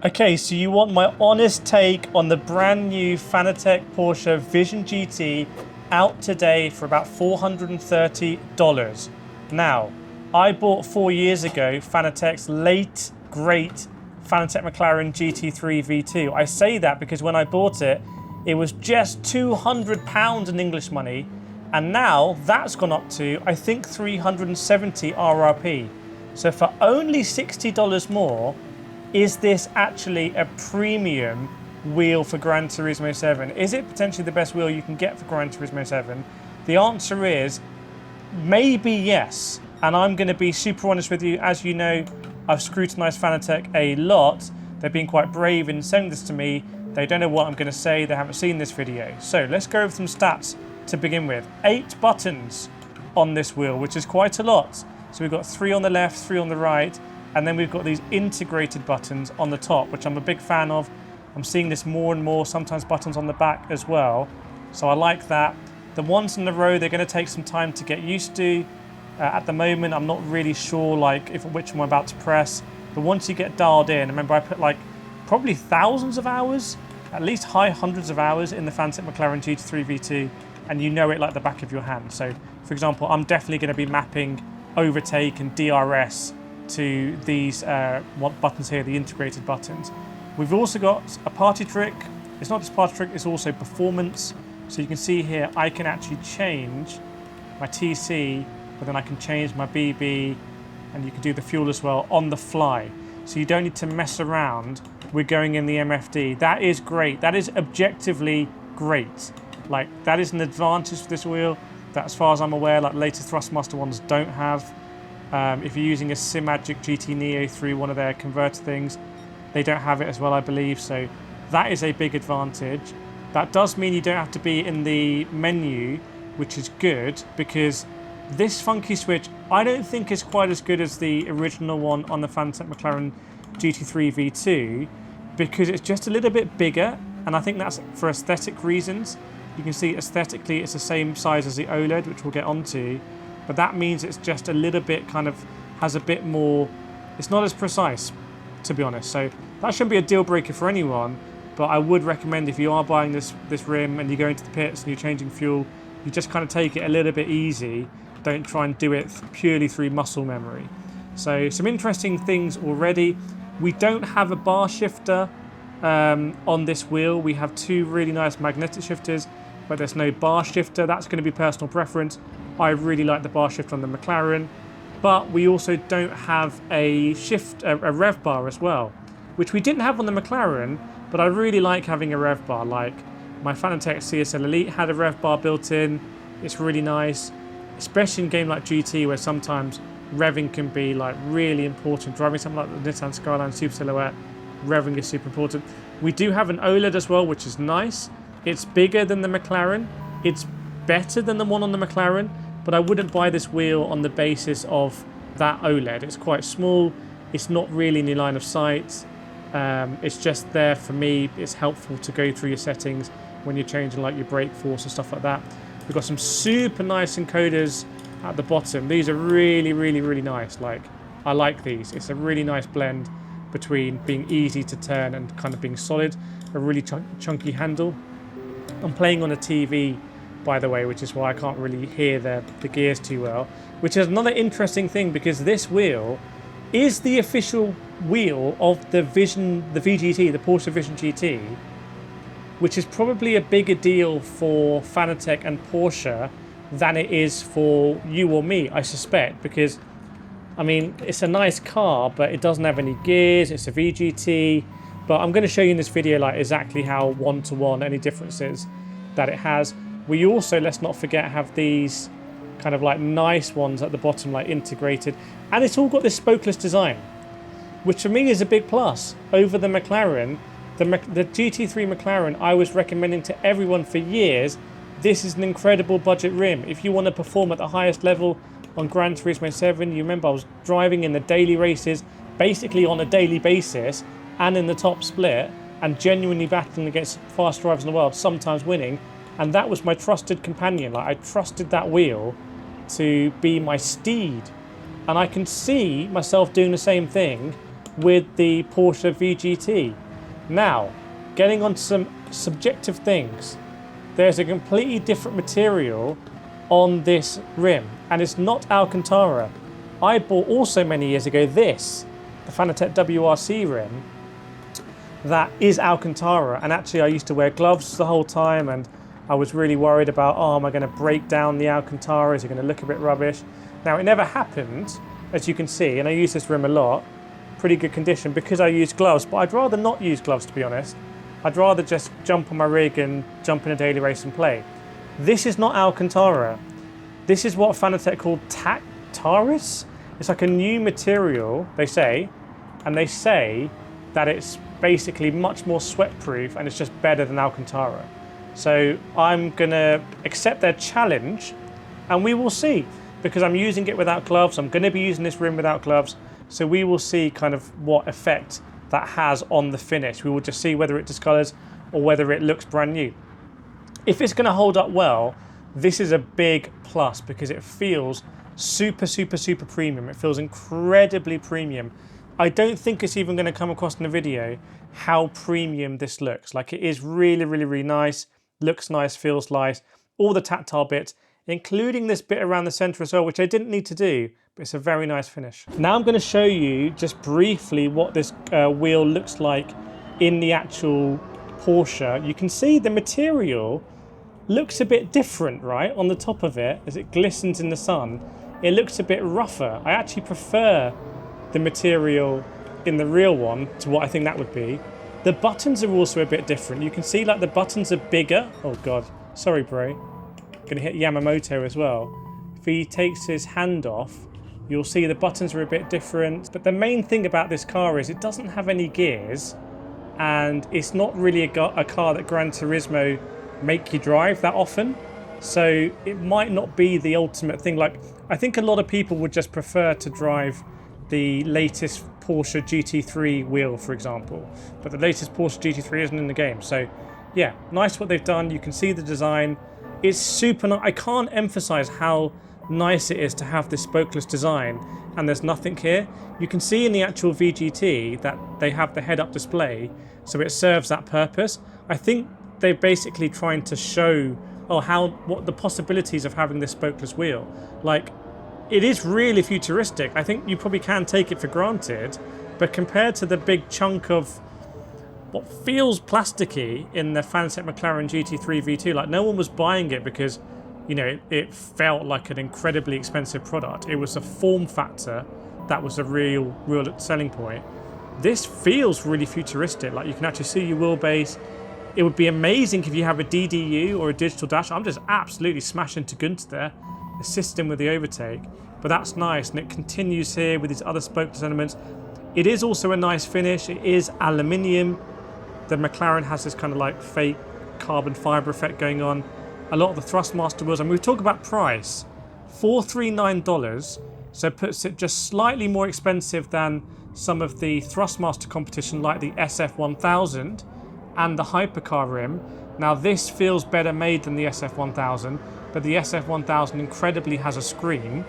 Okay, so you want my honest take on the brand new Fanatec Porsche Vision GT out today for about $430. Now, I bought 4 years ago Fanatec's late, great Fanatec McLaren GT3 V2. I say that because when I bought it, it was just £200 in English money, and now that's gone up to, I think, 370 RRP. So for only $60 more, is this actually a premium wheel for Gran Turismo 7? Is it potentially the best wheel you can get for Gran Turismo 7? The answer is maybe yes. And I'm going to be super honest with you. As you know, I've scrutinized Fanatec a lot. They've been quite brave in sending this to me. They don't know what I'm going to say. They haven't seen this video. So let's go over some stats to begin with. 8 buttons on this wheel, which is quite a lot. So we've got 3 on the left, 3 on the right. And then we've got these integrated buttons on the top, which I'm a big fan of. I'm seeing this more and more, sometimes buttons on the back as well. So I like that. The ones in the row, they're going to take some time to get used to. At the moment, I'm not really sure which one I'm about to press. But once you get dialed in, remember I put probably thousands of hours, at least high hundreds of hours in the Fanatec McLaren GT3 V2, and you know it like the back of your hand. So for example, I'm definitely going to be mapping overtake and DRS to these buttons here, the integrated buttons. We've also got a party trick. It's not just party trick, it's also performance. So you can see here, I can actually change my TC, but then I can change my BB, and you can do the fuel as well on the fly. So you don't need to mess around with going in the MFD. That is great. That is objectively great. That is an advantage for this wheel that, as far as I'm aware, latest Thrustmaster ones don't have. If you're using a Simagic GT Neo through one of their converter things, they don't have it as well, I believe. So that is a big advantage. That does mean you don't have to be in the menu, which is good, because this funky switch I don't think is quite as good as the original one on the Fanatec McLaren GT3 V2, because it's just a little bit bigger, and I think that's for aesthetic reasons. You can see aesthetically it's the same size as the OLED, which we'll get onto. But that means it's just a little bit has a bit more, it's not as precise, to be honest. So that shouldn't be a deal breaker for anyone, but I would recommend if you are buying this rim and you're going to the pits and you're changing fuel, you just kind of take it a little bit easy. Don't try and do it purely through muscle memory. So some interesting things already. We don't have a bar shifter on this wheel. We have 2 really nice magnetic shifters, but there's no bar shifter. That's going to be personal preference. I really like the bar shifter on the McLaren, but we also don't have a rev bar as well, which we didn't have on the McLaren, but I really like having a rev bar. Like my Fanatec CSL Elite had a rev bar built in. It's really nice, especially in a game like GT, where sometimes revving can be really important. Driving something like the Nissan Skyline Super Silhouette, revving is super important. We do have an OLED as well, which is nice. It's bigger than the McLaren. It's better than the one on the McLaren, but I wouldn't buy this wheel on the basis of that OLED. It's quite small. It's not really in your line of sight. It's just there for me. It's helpful to go through your settings when you're changing your brake force and stuff like that. We've got some super nice encoders at the bottom. These are really, really, really nice. I like these. It's a really nice blend between being easy to turn and kind of being solid. A really chunky handle. I'm playing on a TV, by the way, which is why I can't really hear the gears too well. Which is another interesting thing, because this wheel is the official wheel of the VGT, the Porsche Vision GT, which is probably a bigger deal for Fanatec and Porsche than it is for you or me, I suspect, because I mean, it's a nice car, but it doesn't have any gears. It's a VGT, but I'm going to show you in this video exactly how one-to-one any differences that it has. We also, let's not forget, have these kind of nice ones at the bottom, integrated, and it's all got this spokeless design, which for me is a big plus over the McLaren. The GT3 McLaren, I was recommending to everyone for years. This is an incredible budget rim. If you want to perform at the highest level on Gran Turismo 7, you remember I was driving in the daily races, basically on a daily basis, and in the top split, and genuinely battling against fast drivers in the world, sometimes winning. And that was my trusted companion. I trusted that wheel to be my steed. And I can see myself doing the same thing with the Porsche VGT. Now, getting on to some subjective things. There's a completely different material on this rim, and it's not Alcantara. I bought also many years ago this, the Fanatec WRC rim, that is Alcantara, and actually I used to wear gloves the whole time, and I was really worried about, oh, am I going to break down the Alcantara? Is it going to look a bit rubbish? Now, it never happened, as you can see, and I use this rim a lot. Pretty good condition because I use gloves, but I'd rather not use gloves, to be honest. I'd rather just jump on my rig and jump in a daily race and play. This is not Alcantara. This is what Fanatec called Tactaris. It's like a new material, they say, and they say that it's basically much more sweat-proof and it's just better than Alcantara. So I'm gonna accept their challenge and we will see, because I'm using it without gloves. I'm gonna be using this rim without gloves. So we will see kind of what effect that has on the finish. We will just see whether it discolors or whether it looks brand new. If it's gonna hold up well, this is a big plus because it feels super, super, super premium. It feels incredibly premium. I don't think it's even gonna come across in the video how premium this looks. Like, it is really, really, really nice. Looks nice, feels nice. All the tactile bits, including this bit around the center as well, which I didn't need to do, but it's a very nice finish. Now I'm going to show you just briefly what this wheel looks like in the actual Porsche. You can see the material looks a bit different, right? On the top of it, as it glistens in the sun, it looks a bit rougher. I actually prefer the material in the real one to what I think that would be. The buttons are also a bit different. You can see like the buttons are bigger. Oh God, sorry bro. Gonna hit Yamamoto as well. If he takes his hand off, you'll see the buttons are a bit different. But the main thing about this car is it doesn't have any gears, and it's not really a car that Gran Turismo make you drive that often. So it might not be the ultimate thing. Like, I think a lot of people would just prefer to drive the latest Porsche GT3 wheel, for example. But the latest Porsche GT3 isn't in the game. So yeah, nice what they've done. You can see the design. It's super nice. I can't emphasize how nice it is to have this spokeless design, and there's nothing here. You can see in the actual VGT that they have the head-up display, so it serves that purpose. I think they're basically trying to show what the possibilities of having this spokeless wheel. Like, it is really futuristic. I think you probably can take it for granted, but compared to the big chunk of what feels plasticky in the Fanatec McLaren GT3 V2, like, no one was buying it because, you know, it felt like an incredibly expensive product. It was a form factor that was a real selling point. This feels really futuristic. Like, you can actually see your wheelbase. It would be amazing if you have a DDU or a digital dash. I'm just absolutely smashing to Gunther there, assisting with the overtake. But that's nice, and it continues here with these other spokeless elements. It is also a nice finish. It is aluminium. The McLaren has this kind of like fake carbon fiber effect going on. A lot of the Thrustmaster wheels, and we talk about price, $439, so it puts it just slightly more expensive than some of the Thrustmaster competition like the SF1000 and the Hypercar rim. Now this feels better made than the SF1000, but the SF1000 incredibly has a screen.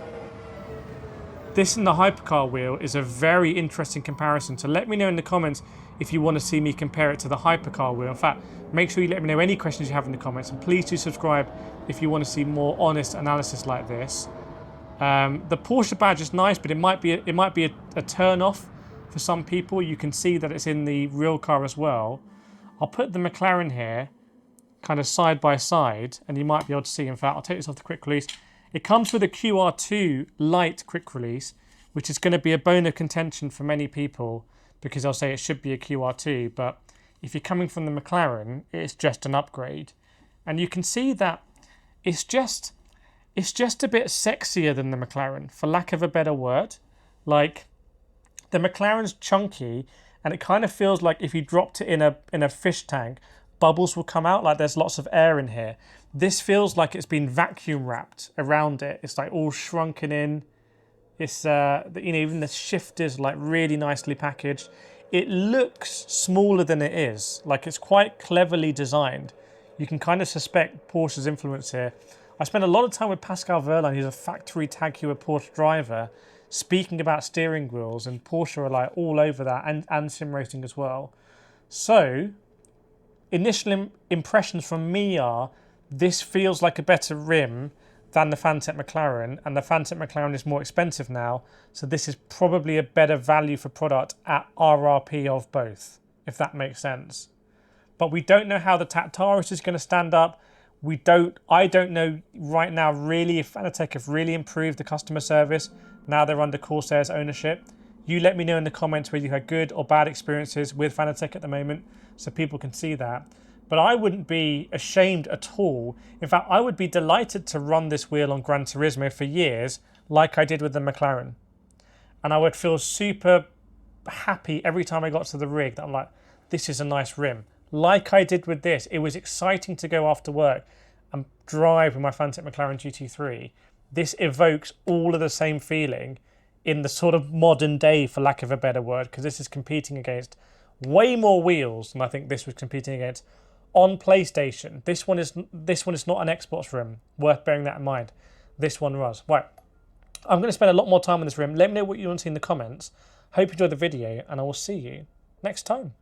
This and the Hypercar wheel is a very interesting comparison, so let me know in the comments if you want to see me compare it to the Hypercar wheel. In fact, make sure you let me know any questions you have in the comments, and please do subscribe if you want to see more honest analysis like this. The Porsche badge is nice, but it might be a turn off for some people. You can see that it's in the real car as well. I'll put the McLaren here, kind of side by side, and you might be able to see. In fact, I'll take this off the quick release. It comes with a QR2 light quick release, which is going to be a bone of contention for many people because they'll say it should be a QR2, but if you're coming from the McLaren, it's just an upgrade. And you can see that it's just a bit sexier than the McLaren, for lack of a better word. Like, the McLaren's chunky, and it kind of feels like if you dropped it in a fish tank, bubbles will come out, like there's lots of air in here. This feels like it's been vacuum wrapped around it. It's like all shrunken in. It's even the shifters like really nicely packaged. It looks smaller than it is. Like, it's quite cleverly designed. You can kind of suspect Porsche's influence here. I spent a lot of time with Pascal Wehrlein. He's a factory Tag Heuer Porsche driver, speaking about steering wheels, and Porsche are like all over that, and sim racing as well. So initial impressions from me are this feels like a better rim than the Fanatec McLaren, and the Fanatec McLaren is more expensive now, so this is probably a better value for product at RRP of both, if that makes sense. But we don't know how the Tactaris is going to stand up. I don't know right now really if Fanatec have really improved the customer service now they're under Corsair's ownership. You let me know in the comments whether you had good or bad experiences with Fanatec at the moment, so people can see that. But I wouldn't be ashamed at all. In fact, I would be delighted to run this wheel on Gran Turismo for years, like I did with the McLaren. And I would feel super happy every time I got to the rig that I'm like, this is a nice rim. Like I did with this. It was exciting to go after work and drive with my Fanatec McLaren GT3. This evokes all of the same feeling in the sort of modern day, for lack of a better word, because this is competing against way more wheels than I think this was competing against on PlayStation. This one is not an Xbox rim. Worth bearing that in mind. This one was. Right. I'm going to spend a lot more time on this rim. Let me know what you want to see in the comments. Hope you enjoyed the video, and I will see you next time.